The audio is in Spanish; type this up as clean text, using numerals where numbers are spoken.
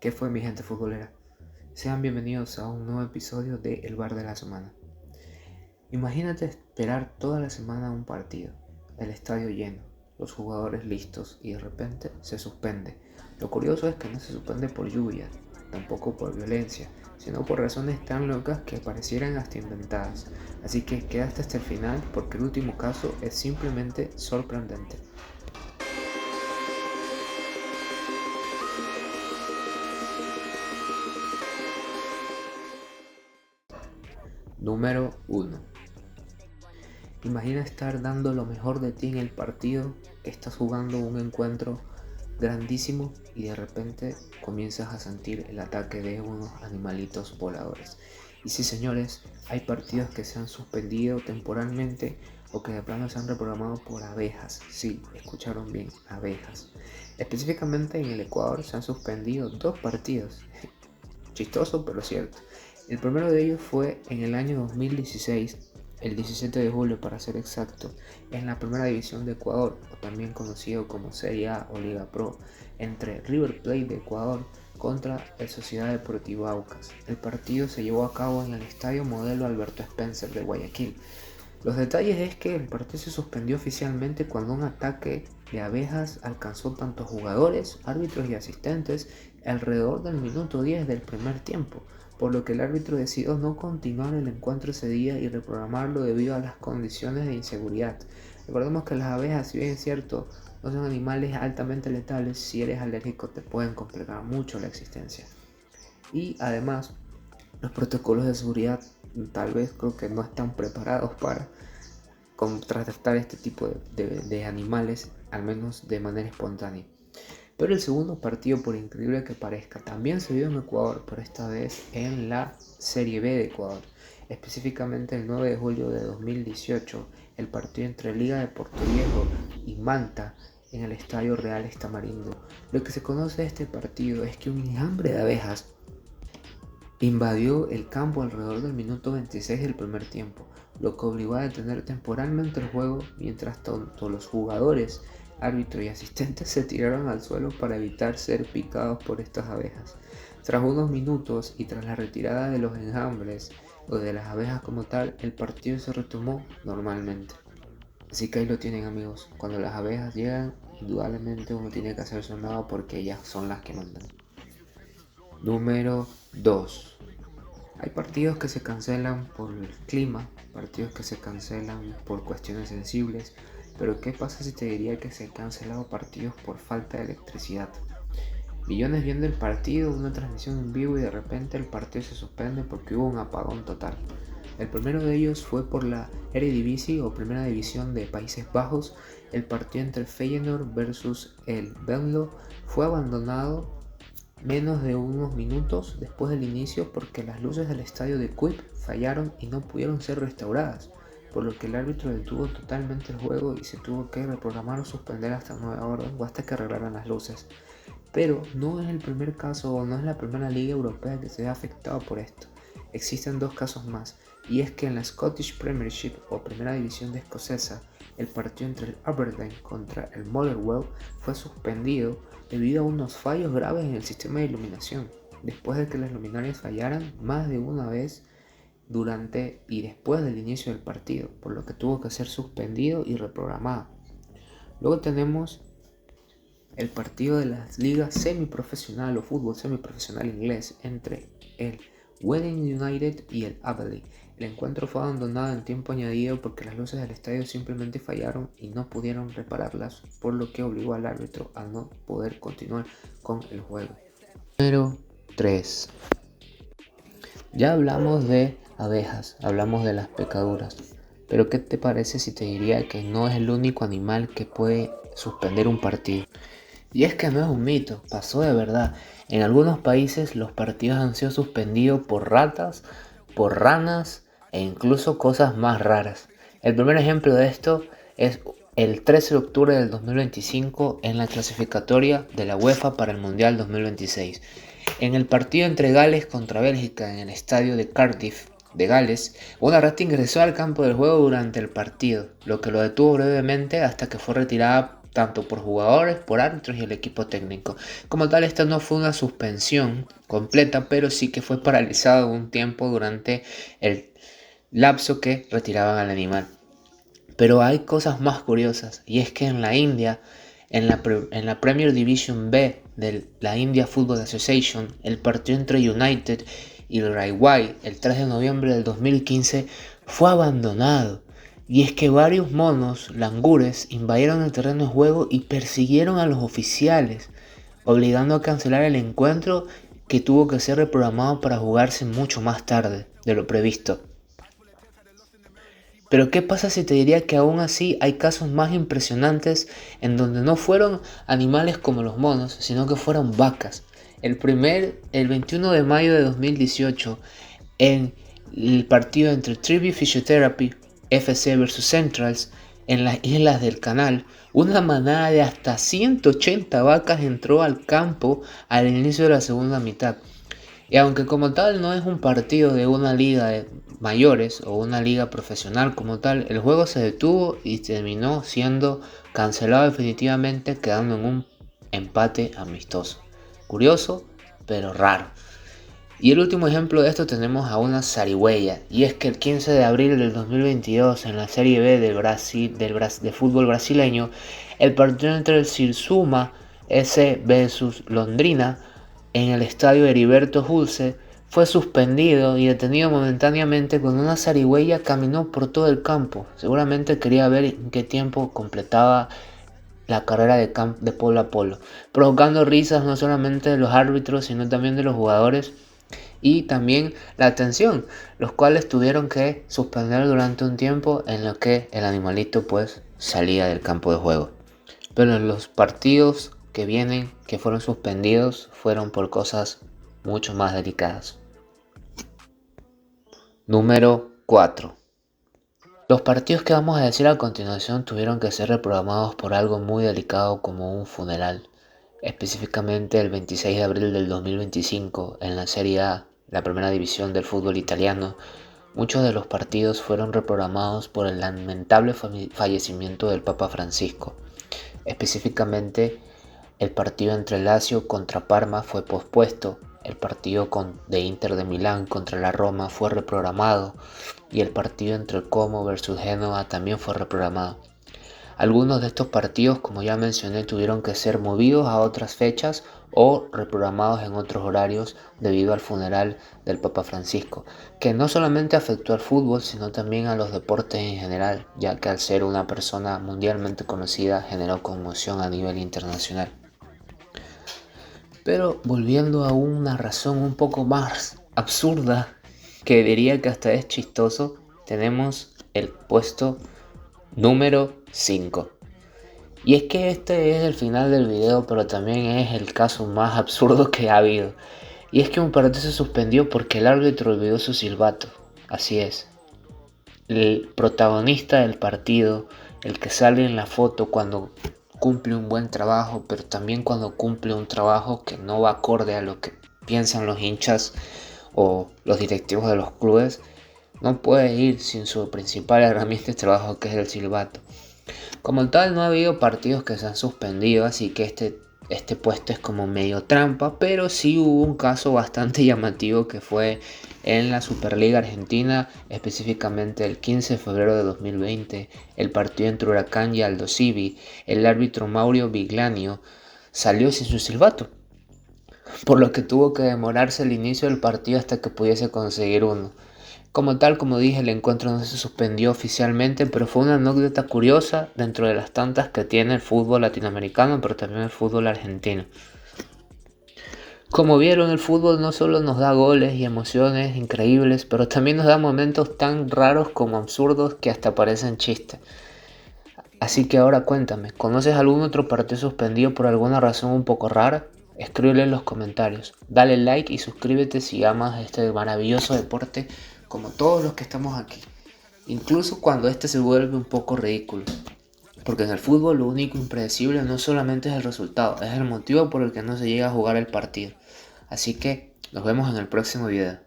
¿Qué fue, mi gente futbolera? Sean bienvenidos a un nuevo episodio de El Bar de la Semana. Imagínate esperar toda la semana un partido, el estadio lleno, los jugadores listos y de repente se suspende. Lo curioso es que no se suspende por lluvia, tampoco por violencia, sino por razones tan locas que parecieran hasta inventadas. Así que quédate hasta el final porque el último caso es simplemente sorprendente. Número 1. Imagina estar dando lo mejor de ti en el partido, estás jugando un encuentro grandísimo y de repente comienzas a sentir el ataque de unos animalitos voladores. Y sí, señores, hay partidos que se han suspendido temporalmente o que de plano se han reprogramado por abejas. Sí, escucharon bien, abejas. Específicamente en el Ecuador se han suspendido 2 partidos. Chistoso, pero cierto. El primero de ellos fue en el año 2016, el 17 de julio para ser exacto, en la primera división de Ecuador, o también conocido como Serie A o Liga Pro, entre River Plate de Ecuador contra el Sociedad Deportiva Aucas. El partido se llevó a cabo en el Estadio Modelo Alberto Spencer de Guayaquil. Los detalles es que el partido se suspendió oficialmente cuando un ataque de abejas alcanzó tanto jugadores, árbitros y asistentes alrededor del minuto 10 del primer tiempo, por lo que el árbitro decidió no continuar el encuentro ese día y reprogramarlo debido a las condiciones de inseguridad. Recordemos que las abejas, si bien es cierto, no son animales altamente letales, si eres alérgico te pueden complicar mucho la existencia. Y además, los protocolos de seguridad tal vez creo que no están preparados para contrarrestar este tipo de animales, al menos de manera espontánea. Pero el segundo partido, por increíble que parezca, también se dio en Ecuador, pero esta vez en la Serie B de Ecuador. Específicamente el 9 de julio de 2018, el partido entre Liga de Puerto Viejo y Manta en el Estadio Real Estamarindo. Lo que se conoce de este partido es que un enjambre de abejas invadió el campo alrededor del minuto 26 del primer tiempo, lo que obligó a detener temporalmente el juego mientras tanto los jugadores, árbitro y asistentes se tiraron al suelo para evitar ser picados por estas abejas. Tras unos minutos y tras la retirada de los enjambres o de las abejas como tal, el partido se retomó normalmente. Así que ahí lo tienen, amigos, cuando las abejas llegan, indudablemente uno tiene que hacer su lado porque ellas son las que mandan. Número 2. Hay partidos que se cancelan por el clima, partidos que se cancelan por cuestiones sensibles, pero ¿qué pasa si te diría que se han cancelado partidos por falta de electricidad? Millones viendo el partido, una transmisión en vivo y de repente el partido se suspende porque hubo un apagón total. El primero de ellos fue por la Eredivisie o Primera División de Países Bajos. El partido entre Feyenoord versus el Venlo fue abandonado menos de unos minutos después del inicio porque las luces del estadio de Kuip fallaron y no pudieron ser restauradas, por lo que el árbitro detuvo totalmente el juego y se tuvo que reprogramar o suspender hasta nueva orden o hasta que arreglaran las luces. Pero no es el primer caso o no es la primera liga europea que se ve afectado por esto. Existen 2 casos más, y es que en la Scottish Premiership o Primera División de Escocesa, el partido entre el Aberdeen contra el Motherwell fue suspendido debido a unos fallos graves en el sistema de iluminación, después de que las luminarias fallaran más de una vez durante y después del inicio del partido, por lo que tuvo que ser suspendido y reprogramado. Luego tenemos el partido de las ligas semiprofesional o fútbol semiprofesional inglés entre el Reading United y el Aberdeen. El encuentro fue abandonado en tiempo añadido porque las luces del estadio simplemente fallaron y no pudieron repararlas, por lo que obligó al árbitro a no poder continuar con el juego. Número 3. Ya hablamos de abejas, hablamos de las picaduras, pero ¿qué te parece si te diría que no es el único animal que puede suspender un partido? Y es que no es un mito, pasó de verdad. En algunos países los partidos han sido suspendidos por ratas, por ranas e incluso cosas más raras. El primer ejemplo de esto es el 13 de octubre del 2025 en la clasificatoria de la UEFA para el Mundial 2026. En el partido entre Gales contra Bélgica en el estadio de Cardiff de Gales, una rata ingresó al campo del juego durante el partido, lo que lo detuvo brevemente hasta que fue retirada tanto por jugadores, por árbitros y el equipo técnico. Como tal, esta no fue una suspensión completa, pero sí que fue paralizado un tiempo durante el lapso que retiraban al animal. Pero hay cosas más curiosas, y es que en la India, en la Premier Division B de la India Football Association, el partido entre United y el Railway el 3 de noviembre del 2015 fue abandonado. Y es que varios monos langures invadieron el terreno de juego y persiguieron a los oficiales, obligando a cancelar el encuentro, que tuvo que ser reprogramado para jugarse mucho más tarde de lo previsto. Pero ¿qué pasa si te diría que aún así hay casos más impresionantes en donde no fueron animales como los monos, sino que fueron vacas? El 21 de mayo de 2018, en el partido entre Trivi Physiotherapy FC vs Centrals en las Islas del Canal, una manada de hasta 180 vacas entró al campo al inicio de la segunda mitad. Y aunque como tal no es un partido de una liga de mayores o una liga profesional como tal, el juego se detuvo y terminó siendo cancelado definitivamente, quedando en un empate amistoso. Curioso, pero raro. Y el último ejemplo de esto tenemos a una zarigüeya, y es que el 15 de abril del 2022 en la Serie B de fútbol brasileño, el partido entre el Sirsuma S vs Londrina en el estadio Heriberto Hulse fue suspendido y detenido momentáneamente cuando una zarigüeya caminó por todo el campo. Seguramente quería ver en qué tiempo completaba la carrera de polo a polo, provocando risas no solamente de los árbitros sino también de los jugadores y también la atención, los cuales tuvieron que suspender durante un tiempo en lo que el animalito pues salía del campo de juego. Pero los partidos que vienen, que fueron suspendidos, fueron por cosas mucho más delicadas. Número 4. Los partidos que vamos a decir a continuación tuvieron que ser reprogramados por algo muy delicado como un funeral. Específicamente el 26 de abril del 2025 en la Serie A, la primera división del fútbol italiano, muchos de los partidos fueron reprogramados por el lamentable fallecimiento del Papa Francisco. Específicamente, el partido entre Lazio contra Parma fue pospuesto, el partido de Inter de Milán contra la Roma fue reprogramado y el partido entre el Como versus Génova también fue reprogramado. Algunos de estos partidos, como ya mencioné, tuvieron que ser movidos a otras fechas o reprogramados en otros horarios debido al funeral del Papa Francisco, que no solamente afectó al fútbol, sino también a los deportes en general, ya que al ser una persona mundialmente conocida generó conmoción a nivel internacional. Pero volviendo a una razón un poco más absurda, que diría que hasta es chistoso, tenemos el puesto número 5. Y es que este es el final del video, pero también es el caso más absurdo que ha habido. Y es que un partido se suspendió porque el árbitro olvidó su silbato. Así es. El protagonista del partido, el que sale en la foto cuando cumple un buen trabajo, pero también cuando cumple un trabajo que no va acorde a lo que piensan los hinchas o los directivos de los clubes, no puede ir sin su principal herramienta de trabajo, que es el silbato. Como tal, no ha habido partidos que se han suspendido, así que este puesto es como medio trampa, pero sí hubo un caso bastante llamativo que fue en la Superliga Argentina, específicamente el 15 de febrero de 2020, el partido entre Huracán y Aldo Civi. El árbitro Mauro Vigliano salió sin su silbato, por lo que tuvo que demorarse el inicio del partido hasta que pudiese conseguir uno. Como tal, como dije, el encuentro no se suspendió oficialmente, pero fue una anécdota curiosa dentro de las tantas que tiene el fútbol latinoamericano, pero también el fútbol argentino. Como vieron, el fútbol no solo nos da goles y emociones increíbles, pero también nos da momentos tan raros como absurdos que hasta parecen chistes. Así que ahora cuéntame, ¿conoces algún otro partido suspendido por alguna razón un poco rara? Escríbelo en los comentarios. Dale like y suscríbete si amas este maravilloso deporte como todos los que estamos aquí. Incluso cuando este se vuelve un poco ridículo. Porque en el fútbol lo único impredecible no solamente es el resultado, es el motivo por el que no se llega a jugar el partido. Así que nos vemos en el próximo video.